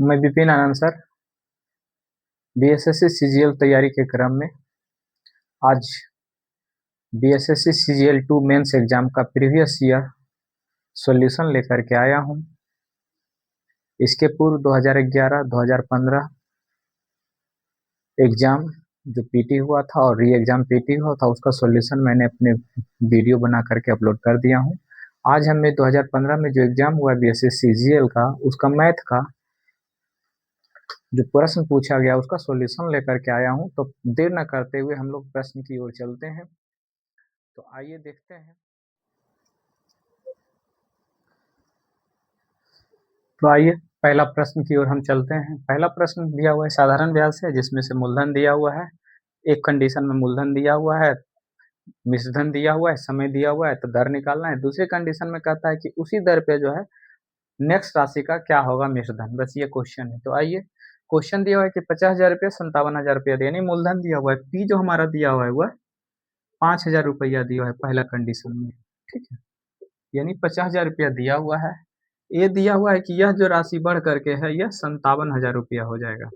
मैं विपिन आनंद sir, BSSC CGL तैयारी के क्रम में आज बीएसएससी सीजीएल 2 मेंस एग्जाम का प्रीवियस ईयर सॉल्यूशन लेकर के आया हूं। इसके पूर्व 2011-2015 एग्जाम जो पीटी हुआ था और री एग्जाम पीटी हुआ था, उसका सॉल्यूशन मैंने अपने वीडियो बना करके अपलोड कर दिया हूं। आज हमें 2015 में जो एग्जाम हुआ बीएसएससी सीजीएल का, उसका मैथ का जो प्रश्न पूछा गया उसका सॉल्यूशन लेकर के आया हूं। तो देर न करते हुए हम लोग प्रश्न की ओर चलते हैं। तो आइए देखते हैं। तो आइए पहला प्रश्न की ओर हम चलते हैं। पहला प्रश्न दिया हुआ है साधारण ब्याज से, जिसमें से मूलधन दिया हुआ है। एक कंडीशन में मूलधन दिया हुआ है, मिश्रधन दिया हुआ है, समय दिया हुआ है, तो दर निकालना है। दूसरी कंडीशन में कहता है कि उसी दर पे जो है नेक्स्ट राशि का क्या होगा मिश्रधन। बस ये क्वेश्चन है। तो आइए, क्वेश्चन दिया हुआ है कि 50,000 रुपया 57,000 रुपया, यानी मूलधन दिया हुआ है। पी जो हमारा दिया हुआ है वह 5,000 रुपया दिया हुआ है पहला कंडीशन में, ठीक है। यानी 50,000 रुपया दिया हुआ है। ये दिया हुआ है कि यह जो राशि बढ़ करके है यह 57,000 रुपया हो जाएगा,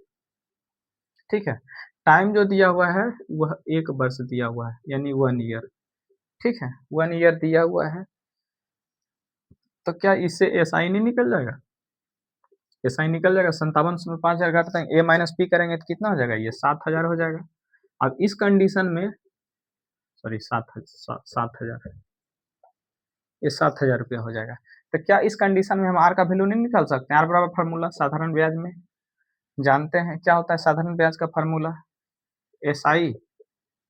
ठीक है। टाइम जो दिया हुआ है वह 1 वर्ष दिया हुआ है, यानी 1 ईयर, ठीक है। 1 ईयर दिया हुआ है। तो क्या इससे एसआई नहीं निकल जाएगा? एसआई निकल जाएगा। 57 में 5,000 घटा देंगे, ए माइनस पी करेंगे तो कितना हो जाएगा? ये 7,000 हो जाएगा। अब इस कंडीशन में सॉरी 7,000, ये 7,000 रुपया हो जाएगा। तो क्या इस कंडीशन में हम आर का वैल्यू नहीं निकाल सकते? आर बराबर फार्मूला साधारण ब्याज में जानते हैं क्या होता है। साधारण ब्याज का formula S I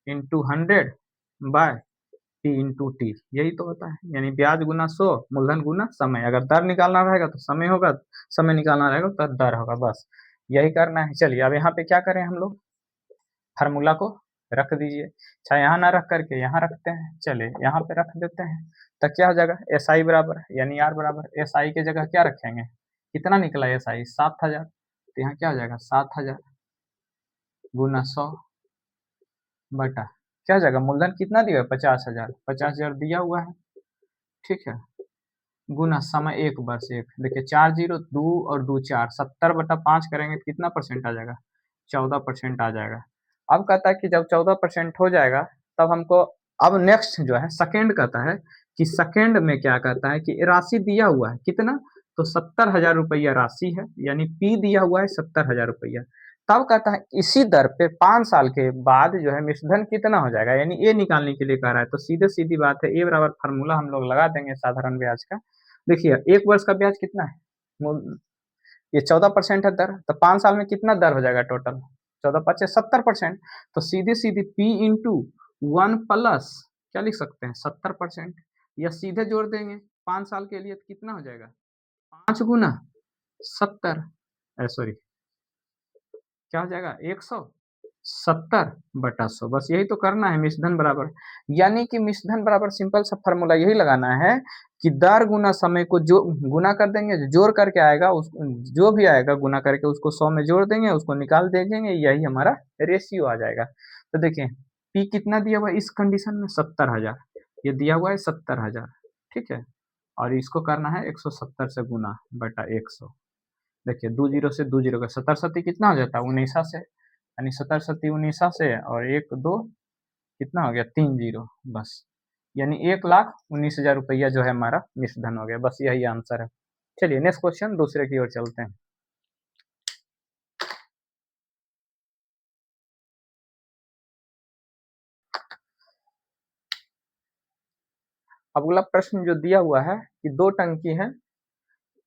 into 100 by T into T, यही तो होता है। यानी ब्याज गुना 100, मूलधन गुना समय। अगर दर निकालना रहेगा तो समय होगा, समय निकालना रहेगा तो दर होगा। बस यही करना है। चलिए अब यहाँ पे क्या करें हम लोग, फार्मूला को रख दीजिए। अच्छा, यहाँ ना रख करके यहाँ रखते हैं। चलिए यहाँ पे रख देते हैं। तो क्या हो जाएगा? एस आई बराबर यानी आर बराबर एस आई के जगह क्या रखेंगे? कितना निकला एस आई? 7,000। तो यहाँ क्या हो जाएगा? 7,000 गुना 100 बटा क्या हो जाएगा? मूलधन कितना दिया है? 50,000। 50,000 दिया हुआ है, ठीक है। गुना समय 1 वर्ष 1, देखिए 4 0 2 और 2 4, 70/5 करेंगे तो कितना परसेंट आ जाएगा? 14% आ जाएगा। अब कहता है कि जब 14% हो जाएगा तब हमको, अब नेक्स्ट जो है सेकंड कहता है कि सेकंड में क्या कहता है कि राशि दिया हुआ है कितना, तो 70,000 रुपया राशि है, यानी पी दिया हुआ है 70,000 रुपया। तब कहता है इसी दर पे 5 साल के बाद जो है मिश्रधन कितना हो जाएगा, यानी ए निकालने के लिए कह रहा है। तो सीधे सीधी बात है, ए बराबर फार्मूला हम लोग लगा देंगे साधारण ब्याज का। देखिए 1 वर्ष का ब्याज कितना है? ये 14% है दर, तो 5 साल में कितना दर हो जाएगा टोटल? 14 पचे 70%। तो सीधी सीधी P इंटू 1 प्लस क्या लिख सकते हैं? 70%, या सीधे जोड़ देंगे 5 साल के लिए तो कितना हो जाएगा? 5 गुना 70, सॉरी क्या हो जाएगा? 170/100। बस यही तो करना है। मिश्रधन बराबर, यानी कि मिश्रधन बराबर सिंपल सा फॉर्मूला यही लगाना है कि दर गुना समय को जो गुना कर देंगे, जोड़ करके आएगा उस जो भी आएगा गुना करके उसको 100 में जोड़ देंगे, उसको निकाल देंगे, यही हमारा रेशियो आ जाएगा। तो देखिए पी कितना दिया हुआ है इस कंडीशन में? 70,000, ये दिया हुआ है 70,000, ठीक है। और इसको करना है 170 से गुना बटा 100। देखिए 2 जीरो से 2 जीरो का 70 कितना हो जाता है? 19 से, यानी 70 19 से और 1 2 कितना हो गया? 3 जीरो, बस यानी 1,19,000 रुपया जो है हमारा मिश्रधन हो गया। बस यही आंसर है। चलिए नेक्स्ट क्वेश्चन दूसरे की ओर चलते हैं। अगला प्रश्न जो दिया हुआ है कि 2 टंकी है,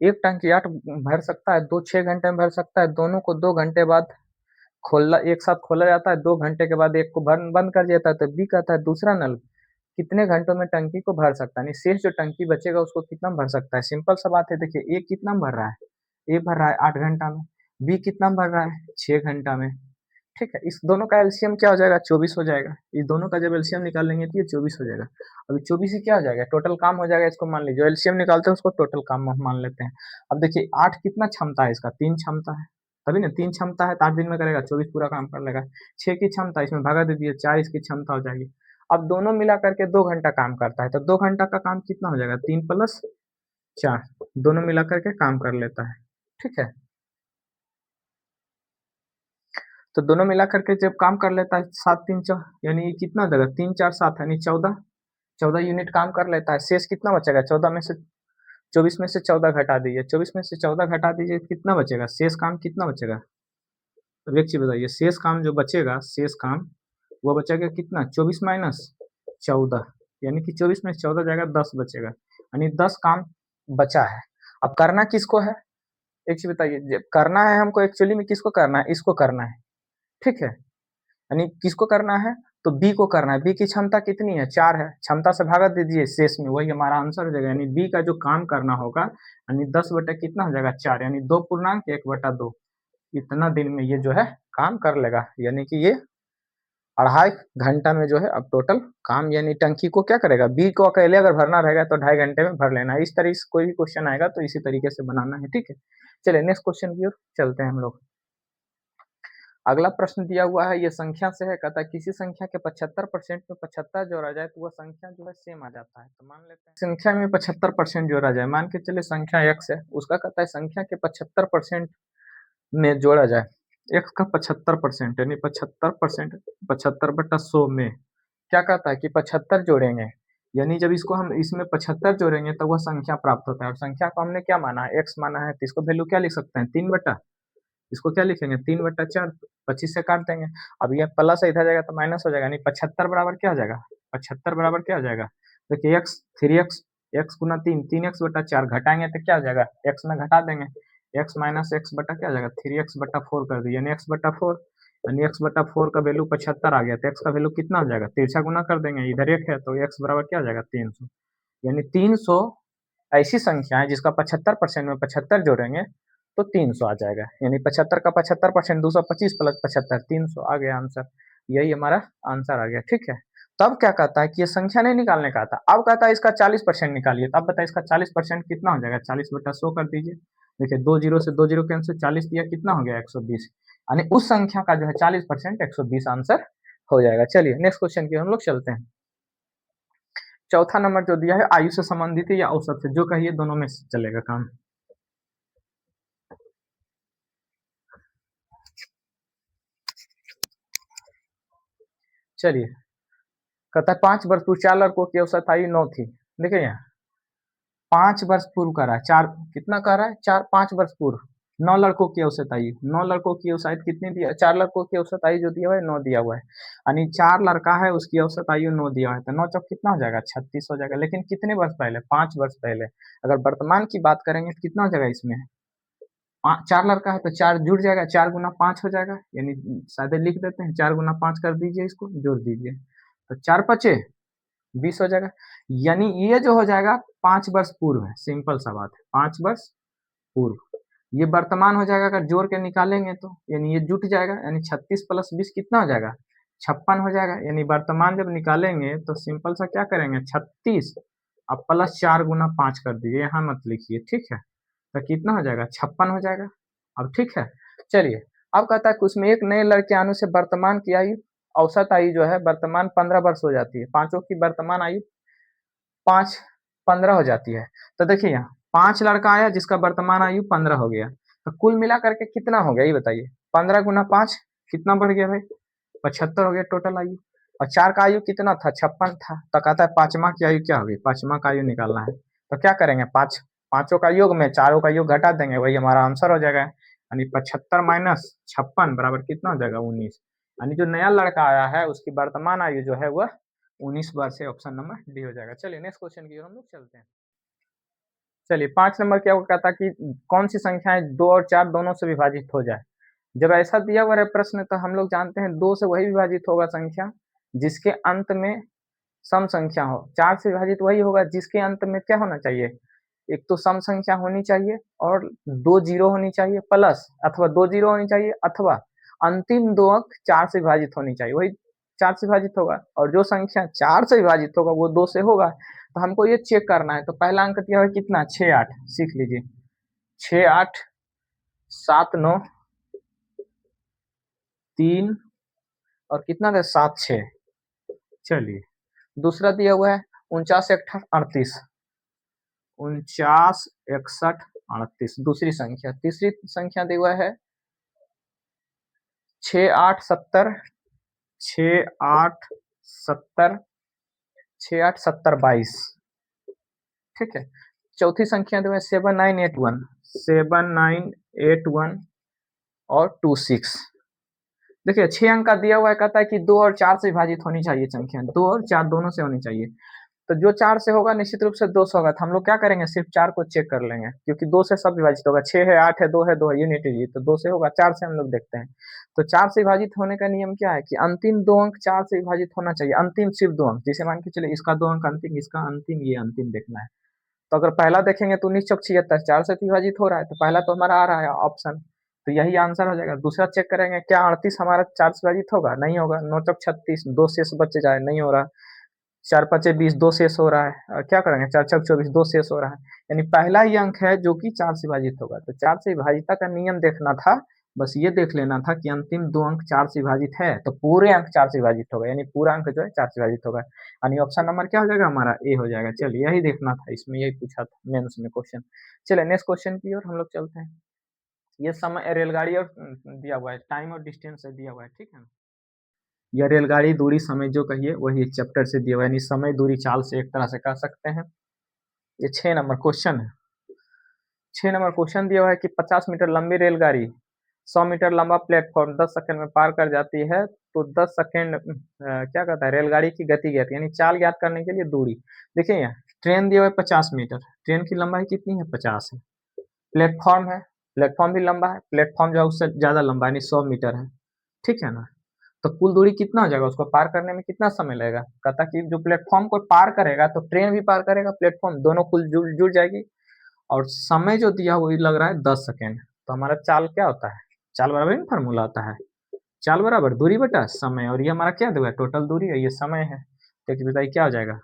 एक टंकी 8 भर सकता है, 2 6 घंटे में भर सकता है, दोनों को 2 घंटे बाद खोला, एक साथ खोला जाता है, 2 घंटे के बाद एक को बंद कर दिया जाता है। तो बी कहता है दूसरा नल कितने घंटों में टंकी को भर सकता है, यानी शेष जो टंकी बचेगा उसको कितना भर सकता है। सिंपल सा बात है। देखिए ए कितना भर रहा है? ए भर रहा है 8 घंटा में, बी कितना भर रहा है? 6 घंटा में, ठीक है। इस दोनों का एलसीएम क्या हो जाएगा? 24 हो जाएगा। इस दोनों का जब एलसीएम निकाल लेंगे तो ये 24 हो जाएगा। अभी 24 से क्या हो जाएगा? टोटल काम हो जाएगा। इसको मान लीजिए, जो एलसीएम निकालते हैं उसको टोटल काम हम मान लेते हैं। अब देखिए 8 कितना क्षमता है इसका? 3 क्षमता है, तभी ना 3 क्षमता है तो 8 दिन में करेगा, 24 पूरा काम कर लेगा। 6 की क्षमता, इसमें भगा दे दिए, 4 इसकी क्षमता हो जाएगी। अब दोनों मिला करके 2 घंटा काम करता है, तो 2 घंटा का काम कितना हो जाएगा? 3 + 4, दोनों मिला करके काम कर लेता है, ठीक है। तो दोनों मिला करके जब काम कर लेता है 7 3 यानी कितना देगा 3 4 7 यानी 14 यूनिट काम कर लेता है। शेष कितना बचेगा 14 में से 24 में से 14 घटा दीजिए, 24 में से 14 घटा दीजिए, कितना बचेगा शेष काम कितना बचेगा? अब एक चीज बताइए, शेष काम जो बचेगा, शेष काम वो बचेगा कितना 24 माइनस 14 यानी कि 24 में से 14 जाएगा 10 बचेगा, यानी 10 काम बचा है। अब करना किसको है? एक चीज बताइए, करना है हमको एक्चुअली में किसको करना है? इसको करना है, ठीक है। यानी किसको करना है? तो बी को करना है। बी की क्षमता कितनी है? 4 है। क्षमता से भागा दीजिए शेष में, वही हमारा आंसर हो जाएगा। यानी बी का जो काम करना होगा यानी 10 बटा कितना हो जाएगा 4 यानी 2.1/2 इतना दिन में ये जो है काम कर लेगा। यानी कि ये 2.5 घंटा में जो है अब टोटल काम यानी टंकी को क्या करेगा? बी को अकेले अगर भरना रहेगा तो 2.5 घंटे में भर लेना है। इस तरीके से कोई भी क्वेश्चन आएगा तो इसी तरीके से बनाना है, ठीक है। चलिए नेक्स्ट क्वेश्चन की ओर चलते हैं हम लोग। अगला प्रश्न दिया हुआ है, ये संख्या से है। कहता है किसी संख्या के 75% में 75 जोड़ा जाए तो वह संख्या जो है सेम आ जाता है। तो मान लेते हैं संख्या में 75% जोड़ा जाए, मान के चलिए संख्या x है, उसका कहता है संख्या के 75% में जोड़ा जाए। x का 75% यानी 75%, 75/100 में क्या कहता है कि 75 जोड़ेंगे, यानी जब इसको हम इसमें 75 जोड़ेंगे तो वह संख्या प्राप्त होता है। और संख्या को हमने क्या माना है? x माना है, तो इसको वैल्यू क्या लिख सकते हैं? 3 इसको क्या लिखेंगे? 3/4, 25 से काट देंगे। अब ये प्लस इधर जाएगा तो माइनस हो जाएगा, यानी 75 बराबर क्या हो जाएगा? 75 बराबर क्या हो जाएगा? देखिए x 3x, x गुना 3, 3x/4 घटाएंगे तो क्या हो जाएगा? x में घटा देंगे, x माइनस x बटा क्या हो जाएगा? 3x/4 कर दिए, यानी x/4 यानी x/4 का वैल्यू 75 आ गया। तो x का वैल्यू कितना हो जाएगा? तिरछा गुना कर देंगे, इधर 1 है तो x बराबर क्या हो जाएगा? 300। यानी 300 ऐसी संख्या है जिसका 75% में 75 जोड़ेंगे तो 300 आ जाएगा। यानी 75 का 75% 225 प्लस 75 300 आ गया आंसर। यही हमारा आंसर आ गया, ठीक है। तब क्या कहता है कि ये संख्या नहीं निकालने का था, अब कहता है इसका 40% निकालिए। तब बताइए इसका 40% कितना हो जाएगा? 40/100 कर दीजिए। देखिए 2 जीरो से 2 जीरो कैंसिल, 40 दिया कितना हो गया? 120। यानी उस संख्या का जो है 40% 120 आंसर हो जाएगा। चलिए नेक्स्ट क्वेश्चन की हम लोग चलते हैं। चौथा नंबर जो दिया है आयु से संबंधित है या औसत से, जो कहिए दोनों में चलेगा काम। चलिए कहता है 5 वर्ष पूर्व 4 लड़कों की औसत आयु 9 थी। देखिए यहाँ 5 वर्ष पूर्व कह रहा है, 4 कितना कह रहा है? 5 वर्ष पूर्व 9 लड़कों की औसत आयु, 9 लड़कों की औसत कितनी दिया? 4 लड़कों की औसत आयु जो दिया हुआ है 9 दिया हुआ है। यानी 4 लड़का है उसकी औसत आयु 9 दिया हुआ है, तो 9 चौक कितना हो जाएगा? 36 हो जाएगा। लेकिन कितने वर्ष पहले? 5 वर्ष पहले। अगर वर्तमान की बात करेंगे तो कितना हो जाएगा इसमें? 4 लड़का है तो 4 जुड़ जाएगा, 4 गुना 5 हो जाएगा। यानी सादे लिख देते हैं, 4 गुना 5 कर दीजिए, इसको जोड़ दीजिए तो 4 पचे 20 हो जाएगा। यानी ये जो हो जाएगा 5 वर्ष पूर्व है, सिंपल सा बात है, 5 वर्ष पूर्व। ये वर्तमान हो जाएगा, अगर जोड़ के निकालेंगे तो यानी ये जुट जाएगा, यानी 36 प्लस 20 कितना हो जाएगा? 56 हो जाएगा। यानी वर्तमान जब निकालेंगे तो सिंपल सा क्या करेंगे? 36 अब प्लस 4 गुना 5 कर दीजिए, यहाँ मत लिखिए, ठीक है। तो कितना हो जाएगा? 56 हो जाएगा। अब ठीक है, चलिए अब कहता है कि उसमें एक नए लड़के आने से वर्तमान की आयु, औसत आयु जो है वर्तमान 15 वर्ष हो जाती है। पांचों की वर्तमान आयु 5 15 हो जाती है। तो देखिए यहाँ 5 लड़का आया जिसका वर्तमान आयु 15 हो गया, तो कुल मिला करके कितना हो गया ये बताइए? 15 गुना 5 कितना बढ़ गया भाई? 75 हो गया टोटल आयु। और 4 का आयु कितना था? 56 था। तो कहता है पांचवा की आयु क्या होगी? पांचवा का आयु निकालना है तो क्या करेंगे? पांचों का योग में चारों का योग घटा देंगे, वही हमारा आंसर हो जाएगा। यानी 75 माइनस 56 बराबर कितना हो जाएगा? 19। यानी जो नया लड़का आया है उसकी वर्तमान आयु जो है वह 19 वर्ष है। ऑप्शन नंबर डी हो जाएगा। चलिए नेक्स्ट क्वेश्चन की ओर हम लोग चलते हैं। चलिए 5 नंबर क्या कहता कि कौन सी संख्याएं 2 और 4 दोनों से विभाजित हो जाए। जब ऐसा दिया हुआ है प्रश्न तो हम लोग जानते हैं 2 से वही विभाजित होगा संख्या जिसके अंत में सम संख्या हो, 4 से विभाजित वही होगा जिसके अंत में क्या होना चाहिए? एक तो सम संख्या होनी चाहिए और 2 जीरो होनी चाहिए, प्लस अथवा 2 जीरो होनी चाहिए, अथवा अंतिम 2 अंक 4 से विभाजित होनी चाहिए, वही 4 से विभाजित होगा। और जो संख्या 4 से विभाजित होगा वो 2 से होगा। तो हमको ये चेक करना है। तो पहला अंक दिया हुआ है कितना? 6 8, सीख लीजिए 6 8 7 9 3 और कितना था? 7 6। चलिए दूसरा दिया हुआ है 49 61 38, 49 61 38 दूसरी संख्या। तीसरी संख्या दिया हुआ है 6 8 70, 6 8 70, 6 8 70 22, ठीक है। चौथी संख्या जो है 7981, 7981 और 26। देखिए 6 अंक का दिया हुआ है, कहता है कि 2 और 4 से विभाजित होनी चाहिए संख्या, 2 और 4 दोनों से होनी चाहिए। तो जो 4 से होगा निश्चित रूप से 2 से होगा, तो हम लोग क्या करेंगे, सिर्फ 4 को चेक कर लेंगे, क्योंकि 2 से सब विभाजित होगा। 6 है, 8 है, 2 है, 2 है, यूनिटी, तो 2 से होगा, 4 से हम लोग देखते हैं। तो 4 से विभाजित होने का नियम क्या है कि अंतिम 2 अंक 4 से विभाजित होना चाहिए, अंतिम सिर्फ 2 अंक। जैसे मान के चले इसका 2 अंक अंतिम, इसका अंतिम, ये अंतिम देखना है। तो अगर पहला देखेंगे तो 19 चौक 76, 4 से विभाजित हो रहा है, तो पहला तो हमारा आ रहा है ऑप्शन, तो यही आंसर हो जाएगा। दूसरा चेक करेंगे, क्या 38 हमारा 4 से विभाजित होगा, नहीं होगा। 9 चौक 36, 2 शेष बच जाए, नहीं हो रहा। 4 पचे 20, 2 शेष हो रहा है, और क्या करेंगे, 4 चौक 24, 2 शेष हो रहा है। यानी पहला ही अंक है जो कि 4 से विभाजित होगा। तो 4 से विभाजिता का नियम देखना था, बस ये देख लेना था कि अंतिम 2 अंक 4 से विभाजित है, तो पूरे अंक 4 से विभाजित होगा, यानी पूरा अंक जो है 4 से विभाजित होगा। यानी ऑप्शन नंबर क्या हो जाएगा हमारा, ए हो जाएगा। चलिए यही देखना था, इसमें यही पूछा था मेंस में क्वेश्चन। चलिए नेक्स्ट क्वेश्चन की ओर हम लोग चलते हैं। ये समय रेलगाड़ी और दिया हुआ है, टाइम और डिस्टेंस दिया हुआ है, ठीक है। यह रेलगाड़ी दूरी समय जो कहिए वही चैप्टर से दिया हुआ है, यानी समय दूरी चाल से एक तरह से कह सकते हैं। ये 6 नंबर क्वेश्चन है। 6 नंबर क्वेश्चन दिया हुआ है कि 50 मीटर लंबी रेलगाड़ी 100 मीटर लंबा प्लेटफॉर्म 10 सेकंड में पार कर जाती है, तो 10 सेकंड क्या कहता है, रेलगाड़ी की गति ज्ञात, यानी चाल ज्ञात करने के लिए दूरी। देखिए यहाँ ट्रेन दिया हुआ है 50 मीटर, ट्रेन की लंबाई कितनी है, 50 है। प्लेटफॉर्म है, प्लेटफॉर्म भी लंबा है, प्लेटफॉर्म जो है उससे ज्यादा लंबा यानी 100 मीटर है, ठीक है ना। तो कुल दूरी कितना हो जाएगा, उसको पार करने में कितना समय लगेगा, कहता कि जो प्लेटफॉर्म को पार करेगा तो ट्रेन भी पार करेगा, प्लेटफॉर्म दोनों कुल जुड़ जुड़ जाएगी, और समय जो दिया हुआ लग रहा है 10 सेकेंड। तो हमारा चाल क्या होता है, चाल बराबर इन फार्मूला आता है, चाल बराबर दूरी बटा समय, और ये हमारा क्या दिया है, टोटल दूरी है, ये समय है। तो बताइए क्या हो जाएगा,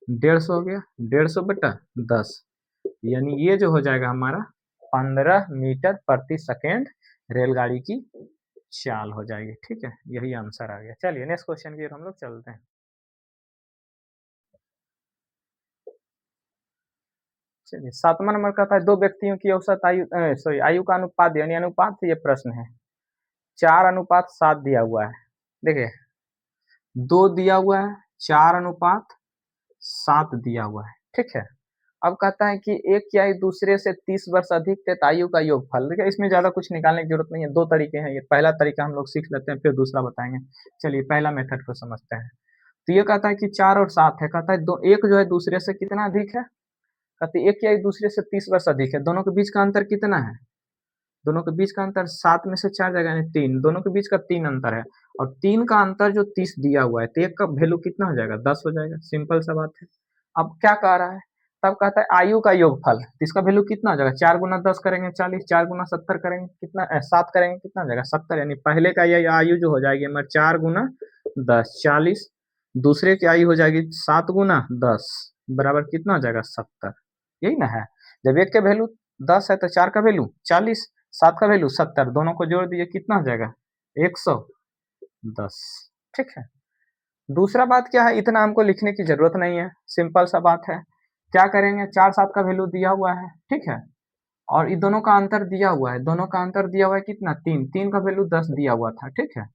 150 हो गया, 150 बटा 10, यानी ये जो हो जाएगा हमारा 15 मीटर प्रति सेकेंड रेलगाड़ी की चाल हो जाएगी, ठीक है। यही आंसर आ गया। चलिए नेक्स्ट क्वेश्चन की ओर हम लोग चलते हैं। चलिए 7वां नंबर का था, दो व्यक्तियों की औसत आयु सॉरी आयु का अनुपात, यानी अनुपात से ये प्रश्न है। 4:7 दिया हुआ है, देखिए 2 दिया हुआ है, 4:7 दिया हुआ है, ठीक है। अब कहता है कि एक की आयु दूसरे से 30 वर्ष अधिक है, तो आयु का योगफल। देखिए इसमें ज्यादा कुछ निकालने की जरूरत नहीं है, 2 तरीके हैं। ये पहला तरीका हम लोग सीख लेते हैं, फिर दूसरा बताएंगे। चलिए पहला मेथड को समझते हैं। तो ये कहता है कि 4 और 7 है, कहता है दो एक जो है दूसरे से कितना अधिक है, कहते हैं एक की आयु दूसरे से 30 वर्ष अधिक है, दोनों के बीच का अंतर कितना है, दोनों के बीच का अंतर 7 में से 4 जाएगा, यानी 3, दोनों के बीच का 3 अंतर है, और 3 का अंतर जो 30 दिया हुआ है, तो एक का वैल्यू कितना हो जाएगा, 10 हो जाएगा, सिंपल सा बात है। अब क्या कह रहा है, तब कहता है आयु का योगफल, तो इसका वैल्यू कितना हो जाएगा, 4 गुना 10 करेंगे 40, 4 गुना 70 करेंगे कितना, 7 करेंगे कितना हो जाएगा 70, यानी पहले का ये आयु जो हो जाएगी हमारे 4 गुना 10 40, दूसरे की आयु हो जाएगी 7 गुना 10 बराबर कितना हो जाएगा 70, यही ना है। जब एक के वैल्यू 10 है तो 4 का वैल्यू 40, 7 का वैल्यू 70, दोनों को जोड़ दीजिए कितना हो जाएगा 110, ठीक है। दूसरा बात क्या है, इतना हमको लिखने की जरूरत नहीं है, सिंपल सा बात है। क्या करेंगे, 4 7 का वैल्यू दिया हुआ है, ठीक है, और इन दोनों का अंतर दिया हुआ है, दोनों का अंतर दिया हुआ है कितना, 3, 3 का वैल्यू 10 दिया हुआ था, ठीक है,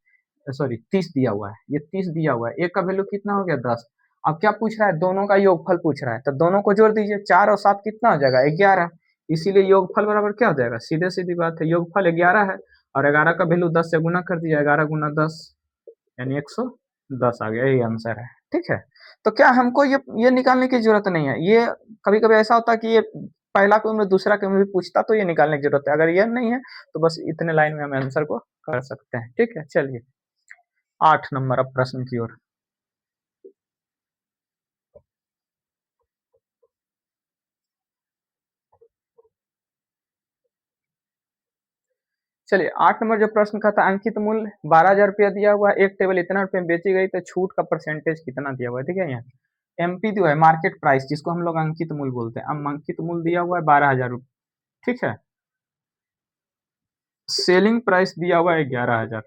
सॉरी 30 दिया हुआ है, ये 30 दिया हुआ है, एक का वैल्यू कितना हो गया 10। अब क्या पूछ रहा है, दोनों का योगफल पूछ रहा है, तो दोनों को जोड़ दीजिए, 4 और 7 कितना हो जाएगा 11, इसीलिए योगफल बराबर क्या हो जाएगा, सीधे सीधी बात है, योगफल 11 है, और 11 का वैल्यू 10 से गुना कर दिया, 11 गुना 10 यानी 110 आ गया, यही आंसर है, ठीक है। तो क्या हमको ये निकालने की जरूरत नहीं है, ये कभी कभी ऐसा होता है कि ये पहला क्वेश्चन में दूसरा क्वेश्चन भी पूछता तो ये निकालने की जरूरत है, अगर ये नहीं है तो बस इतने लाइन में हम आंसर को कर सकते हैं, ठीक है। चलिए 8 नंबर अब प्रश्न की ओर। चलिए 8 नंबर जो प्रश्न का था, अंकित मूल्य 12,000 रुपया दिया हुआ है, एक टेबल इतना रुपये में बेची गई तो छूट का परसेंटेज कितना दिया हुआ है, ठीक है। यहाँ एमपी जो है मार्केट प्राइस, जिसको हम लोग अंकित मूल्य बोलते हैं, अब अंकित मूल्य दिया हुआ है 12,000 रुपये, ठीक है। सेलिंग प्राइस दिया हुआ है 11,000,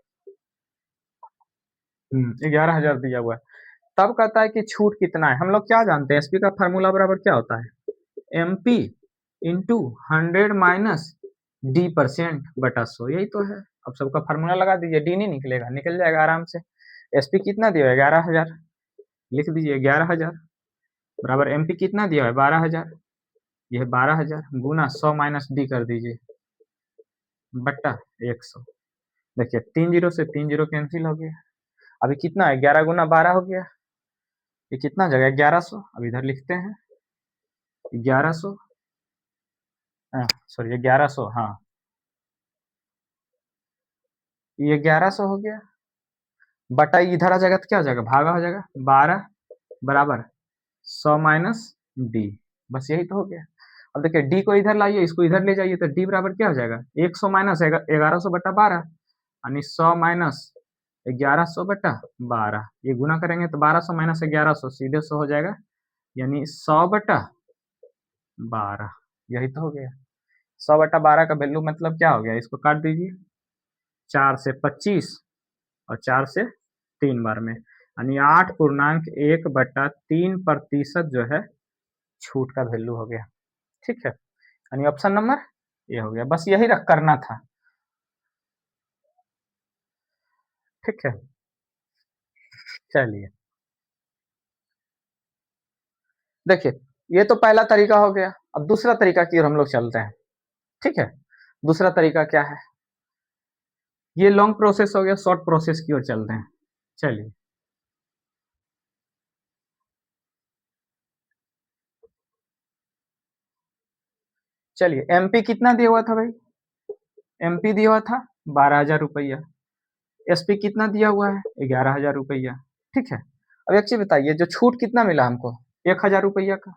11,000 दिया हुआ है। तब कहता है कि छूट कितना है, हम लोग क्या जानते हैं, एसपी का फार्मूला बराबर क्या होता है, MP into 100 minus D percent बटा 100, यही तो है। अब सबका फार्मूला लगा दीजिए, डी नहीं निकलेगा, निकल जाएगा आराम से। एसपी कितना दिया है 11,000, लिख दीजिए 11,000 बराबर एमपी कितना दिया है 12,000, यह 12,000 गुना 100 माइनस डी कर दीजिए बट्टा 100। देखिए 3 जीरो से 3 जीरो कैंसिल हो गया। अभी कितना है 11 गुना 12 हो गया, ये कितना जगह 1100। अब इधर लिखते हैं 1100, सॉरी ये 1100, हाँ ये 1100 हो गया बटा इधर आ जाएगा तो क्या हो जाएगा भागा हो जाएगा 12 बराबर 100 माइनस डी, बस यही तो हो गया। अब देखिए डी को इधर लाइए, इसको इधर ले जाइए तो डी बराबर क्या हो जाएगा 100 माइनस 1100 बटा 12 यानी 100 माइनस 1100 बटा 12, ये गुना करेंगे तो 1200 माइनस 1100 सीधे 100 हो जाएगा यानी 100 बटा 12, यही तो हो गया। 100 बटा 12 का वैल्यू मतलब क्या हो गया, इसको काट दीजिए 4 से 25 और 4 से 3 बार में, यानी 8.1 बटा 3% जो है छूट का वैल्यू हो गया। ठीक है, यानी ऑप्शन नंबर ये हो गया, बस यही रख करना था। ठीक है, चलिए देखिए ये तो पहला तरीका हो गया। अब दूसरा तरीका की ओर हम लोग चलते हैं। ठीक है, दूसरा तरीका क्या है, ये लॉन्ग प्रोसेस हो गया, शॉर्ट प्रोसेस की ओर चलते हैं। चलिए चलिए एमपी कितना दिया हुआ था भाई, एमपी दिया हुआ था 12,000 रुपया, एसपी कितना दिया हुआ है 11,000 रुपया। ठीक है, अब एक चीज बताइए, जो छूट कितना मिला हमको 1,000 रुपया का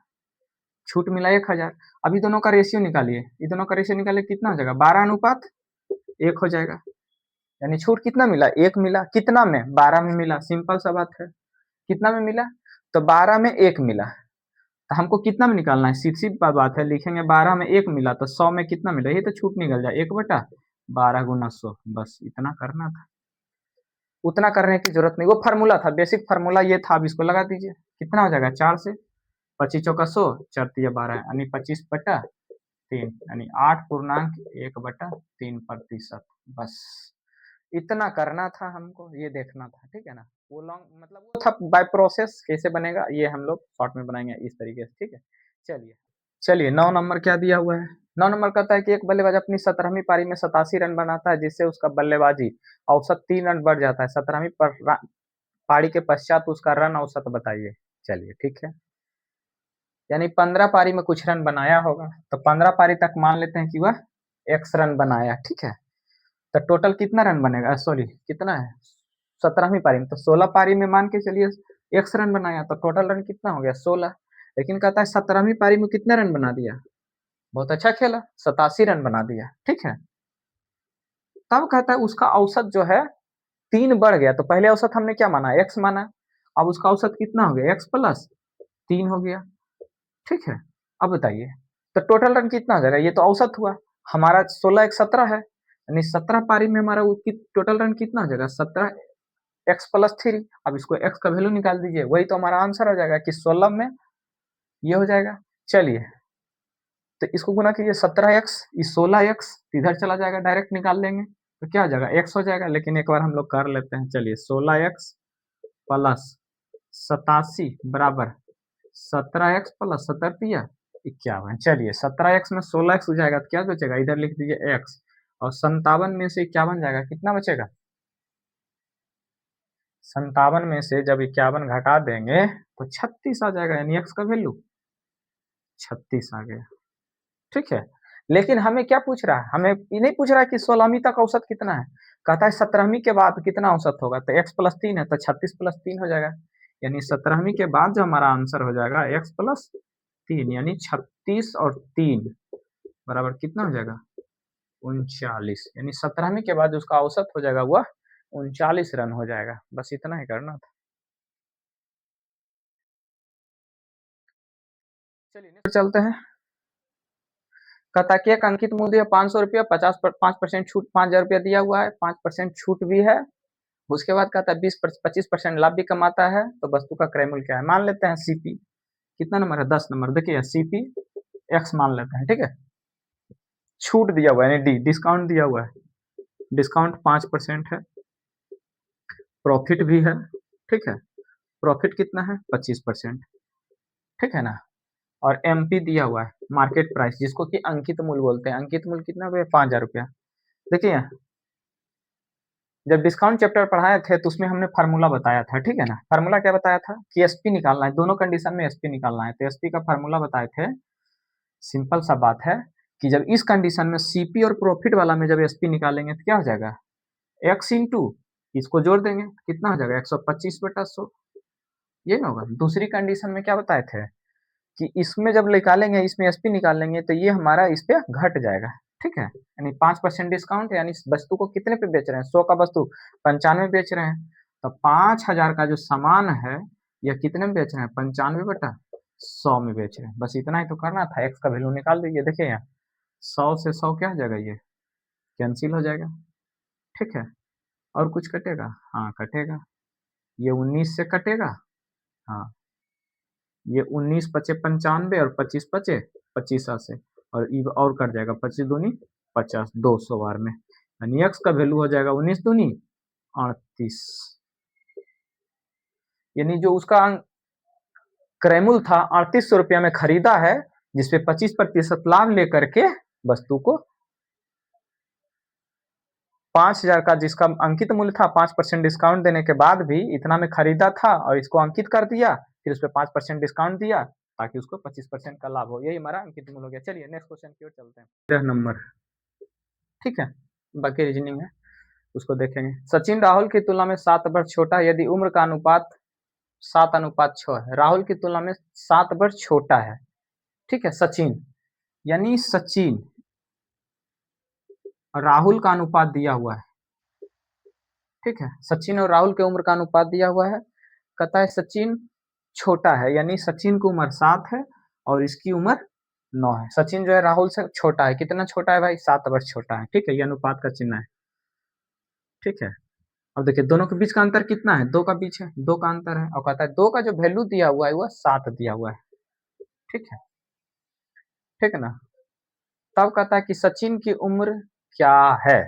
छूट मिला 1,000। अभी दोनों का रेशियो निकालिए, ये दोनों का रेशियो निकालिए कितना हो जाएगा 12:1 हो जाएगा, यानी छूट कितना मिला 1 मिला, कितना में 12 में मिला, सिंपल सा बात है। कितना में मिला तो 12 में 1 मिला, तो हमको कितना में निकालना है, सीधी सी बात है, लिखेंगे 12 में 1 मिला तो 100 में कितना मिला, ये तो छूट निकल जाए 1/12 गुना 100, बस इतना करना था। उतना करने की जरूरत नहीं, वो फार्मूला था, बेसिक फार्मूला ये था। अब इसको लगा दीजिए, कितना हो जाएगा 4 से 25 चौका 100, 4 तिया 12 यानी 25/3 यानी 8.1/3%, बस इतना करना था हमको, ये देखना था। ठीक है ना, वो लॉन्ग मतलब वो था बाय प्रोसेस कैसे बनेगा, ये हम लोग शॉर्ट में बनाएंगे इस तरीके से। ठीक है, चलिए चलिए 9 नंबर क्या दिया हुआ है, 9 नंबर कहता है कि एक बल्लेबाज अपनी 17वीं पारी में 87 रन बनाता है, जिससे उसका बल्लेबाजी औसत 3 रन बढ़ जाता है। 17वीं पारी के पश्चात उसका रन औसत बताइए। चलिए ठीक है, यानी 15 पारी में कुछ रन बनाया होगा, तो 15 पारी तक मान लेते हैं कि वह एक्स रन बनाया। ठीक है, तो टोटल कितना रन बनेगा, सॉरी कितना है 17वीं पारी में, तो 16 पारी में मान के चलिए एक्स रन बनाया, तो टोटल रन कितना हो गया 16। लेकिन कहता है 17वीं पारी में कितने रन बना दिया, बहुत अच्छा खेला 87 रन बना दिया। ठीक है, तब कहता है उसका औसत जो है 3 बढ़ गया, तो पहले औसत हमने क्या माना एक्स माना, अब उसका औसत कितना हो गया एक्स प्लस 3 हो गया। ठीक है, अब बताइए तो टोटल रन कितना हो जाएगा, ये तो औसत हुआ, हमारा 16 एक 17 है, यानी 17 पारी में हमारा टोटल रन कितना हो जाएगा 17x+3। अब इसको x का वैल्यू निकाल दीजिए, वही तो हमारा आंसर हो जाएगा कि 16 में ये हो जाएगा। चलिए तो इसको गुना कीजिए 17x, ये 16x इधर चला जाएगा, डायरेक्ट निकाल लेंगे तो क्या हो जाएगा x हो जाएगा। लेकिन एक बार हम लोग कर लेते हैं, चलिए 16x प्लस 87 बराबर 17x प्लस 17×51। चलिए 17x में 16x हो जाएगा तो क्या बचेगा, इधर लिख दीजिए x, और 57 में से 51 जाएगा, कितना बचेगा 57 में से जब 51 घटा देंगे तो 36 आ जाएगा, यानी x का वैल्यू 36 आ गया। ठीक है, लेकिन हमें क्या पूछ रहा है, हमें ये नहीं पूछ रहा है कि 16वीं तक औसत कितना है, कहता है 17वीं के बाद कितना औसत होगा, तो x+3 है तो 36+3 हो जाएगा, यानी 17वीं के बाद जो हमारा आंसर हो जाएगा x+3, यानी 36 और 3 बराबर कितना हो जाएगा 39, यानी 17वीं के बाद उसका औसत हो जाएगा वह 39 रन हो जाएगा। बस इतना ही करना था। चलिए नेक्स्ट चलते हैं। कहता कि एक अंकित मूल्य 500 रुपया, 5% छूट 5,000 रुपया दिया हुआ है, 5% छूट भी है। उसके बाद कहता है 25% लाभ भी कमाता है, तो वस्तु का क्रय मूल्य क्या है, मान लेते हैं सीपी कितना नंबर है 10 नंबर, देखिए सीपी एक्स मान लेते हैं। ठीक है, छूट दिया हुआ है यानी डी डिस्काउंट दिया हुआ है, डिस्काउंट 5% है, प्रॉफिट भी है, ठीक है, प्रॉफिट कितना है 25%, ठीक है ना। और एमपी दिया हुआ है, मार्केट प्राइस, जिसको कि अंकित मूल्य बोलते हैं। अंकित मूल्य कितना हुआ, 5,000 रुपया। देखिए जब डिस्काउंट चैप्टर पढ़ाए थे तो उसमें हमने फार्मूला बताया था, ठीक है ना। फार्मूला क्या बताया था कि एसपी निकालना है, दोनों कंडीशन में एसपी निकालना है। तो एसपी का फार्मूला बताए थे, सिंपल सा बात है कि जब इस कंडीशन में सीपी और प्रॉफिट वाला में जब एसपी निकालेंगे तो क्या हो जाएगा, एक्स इंटू इसको जोड़ देंगे, कितना हो जाएगा 125/100, ये ना होगा। दूसरी कंडीशन में क्या बताए थे कि इसमें जब निकालेंगे, इसमें एसपी निकालेंगे तो ये हमारा इस पे घट जाएगा, ठीक है। यानी 5% डिस्काउंट है, यानी वस्तु को कितने पे बेच रहे हैं, 100 का वस्तु 95 बेच रहे हैं, तो 5,000 का जो सामान है यह कितने में बेच रहे हैं, 95/100 में बेच रहे हैं। बस इतना ही तो करना था, एक्स का वैल्यू निकाल दीजिए। देखिए यहाँ 100 से 100 क्या हो जाएगा, ये कैंसिल हो जाएगा, ठीक है। और कुछ कटेगा, हाँ कटेगा, ये 19 से कटेगा, हाँ ये 19 पचे 95 और 25 पचे 25 से, और कट जाएगा 25 दूनी 50, 200 बार में, यानी एक्स का वैल्यू हो जाएगा 19 दूनी 38। यानी जो उसका क्रय मूल्य था 3800 रुपया में खरीदा है, जिसपे 25% लाभ लेकर के वस्तु को 5,000 का जिसका अंकित मूल्य था, 5% डिस्काउंट देने के बाद भी इतना में खरीदा था और इसको अंकित कर दिया, फिर उस पर 5% डिस्काउंट दिया ताकि उसको 25% का लाभ हो। यही हमारा अंकित मूल्य हो गया। चलिए नेक्स्ट क्वेश्चन की ओर चलते हैं। 13 नंबर, ठीक है, बाकी रीजनिंग है उसको देखेंगे। सचिन राहुल की तुलना में 7 वर्ष छोटा है, यदि उम्र का अनुपात 7:6 है। राहुल की तुलना में 7 वर्ष छोटा है, ठीक है। सचिन यानी सचिन राहुल का अनुपात दिया हुआ है, ठीक है। सचिन और राहुल के उम्र का अनुपात दिया हुआ है, कहता है सचिन छोटा है, यानी सचिन की उम्र 7 है और इसकी उम्र 9 है। सचिन जो है राहुल से छोटा है, कितना छोटा है भाई, 7 वर्ष छोटा है, ठीक है। ये अनुपात का चिन्ह है, ठीक है। अब देखिए दोनों के बीच का अंतर कितना है, 2 का बीच है, 2 का अंतर है, और कहता है 2 का जो वैल्यू दिया हुआ है वह 7 दिया हुआ है, ठीक है, ठीक है ना। तब कहता है कि सचिन की उम्र क्या है।